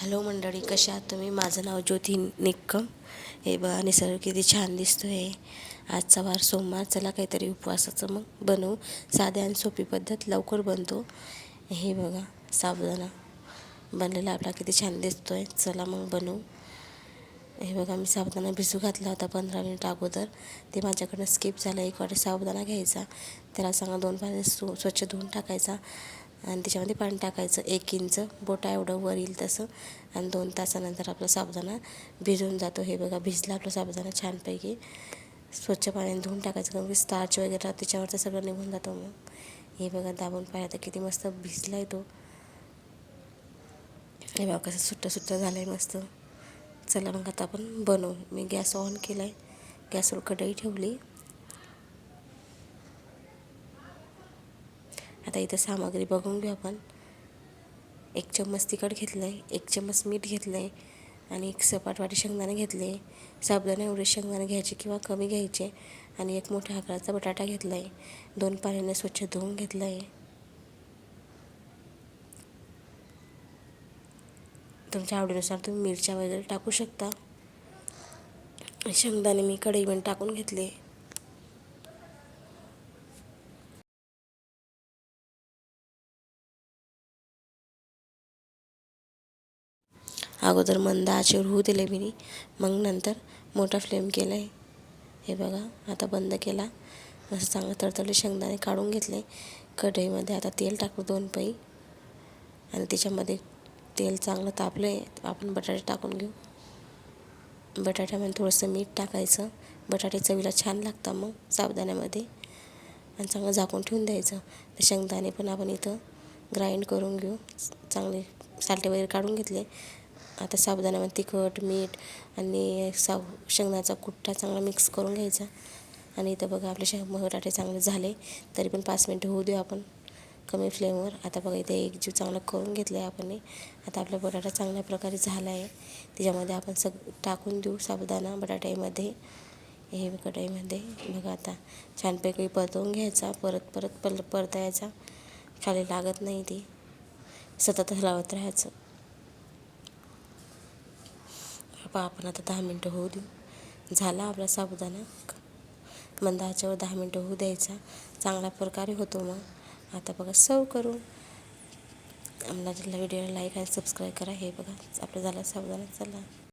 Hello मंडळी, कशा आहात तुम्ही? माझं नाव ज्योती निक्कम. हे बघा निसर्ग किती छान दिसतो आहे. आजचा वार सोमवार, चला काहीतरी उपवासाचं मग बनवू. साध्या आणि सोपी पद्धत, लवकर बनतो. हे बघा साबुदाणा बनलेला आपला किती छान दिसतो आहे. चला मग बनवू. हे बघा मी साबुदाणा भिजू घातला होता 15 मिनिट अगोदर. ते माझ्याकडनं स्किप झालं. एक वाटी साबुदाणा घ्यायचा, त्याला चांगला 2 पाण्याने स्वच्छ धुवून टाकायचा आणि त्याच्यामध्ये पाणी टाकायचं 1 इंच बोटा एवढं वर येईल तसं. आणि 2 तासानंतर आपला साबुदाणा भिजून जातो. हे बघा भिजला आपला साबुदाणा छानपैकी. स्वच्छ पाण्याने धुवून टाकायचं, कारण की स्टार्च वगैरे त्याच्यावरचं सगळं निघून जातं. मग हे बघा दाबून पाहिलं तर किती मस्त भिजला आहे तो. हे बघा कसं सुट्टा सुट्टा झालं आहे मस्त. चला मग आता आपण बनवू. मी गॅस ऑन केला आहे, गॅसवर कढई ठेवली. आता इथं सामग्री बघून घेऊ आपण. 1 चम्मच तिखट घेतलं आहे, 1 चम्मच मीठ घेतलं आहे आणि 1 सपाट वाटी शेंगदाणे घेतले. साबुदाणा एवढे शेंगदाणे घ्यायचे किंवा कमी घ्यायचे. आणि 1 मोठ्या आकाराचा बटाटा घेतला आहे, 2 पाण्याने स्वच्छ धुवून घेतलं आहे. तुमच्या आवडीनुसार तुम्ही मिरच्या वगैरे टाकू शकता. शेंगदाणे मी कढईमध्ये टाकून घेतले. अगोदर मंद आचेवर होऊ दिले मी, मग नंतर मोठा फ्लेम केला आहे. हे बघा आता बंद केला. असं चांगलं तडतडले शेंगदाणे काढून घेतले. कढईमध्ये आता तेल टाकू 2 पई आणि त्याच्यामध्ये तेल चांगलं तापलं आहे. आपण बटाटे टाकून घेऊ. बटाट्यामध्ये थोडंसं मीठ टाकायचं. बटाटे चवीला छान लागतात मग साबुदाण्यामध्ये. आणि चांगलं झाकून ठेवून द्यायचं. तर शेंगदाणे पण आपण इथं ग्राइंड करून घेऊ. चांगले सालटे वगैरे काढून घेतले. आता साबुदाण्यामध्ये तिखट, मीठ आणि शेंगदाण्याचा कुट्टा चांगला मिक्स करून घ्यायचा. आणि इथं बघा आपले बटाटे चांगले झाले, तरी पण 5 मिनटं होऊ देऊ आपण कमी फ्लेमवर. आता बघा इथे एकजीव चांगला करून घेतलं आहे आपण. आता आपला बटाटा चांगल्या प्रकारे झाला आहे. त्याच्यामध्ये आपण टाकून देऊ साबुदाणा बटाट्यामध्ये. हे कढईमध्ये बघा आता छानपैकी परतवून घ्यायचा. परत परतायचा, खाली लागत नाही ती, सतत हलवत राहायचं. आपण आता 10 मिनटं होऊ देऊ. झाला आपला साबुदाणा. मंद आचेवर 10 मिनटं होऊ द्यायचा. चांगल्या प्रकारे होतो मग. आता बघा सर्व करू. आमच्या व्हिडिओला लाईक आणि सबस्क्राईब करा. हे बघा आपलं झालं साबुदाणा. चला.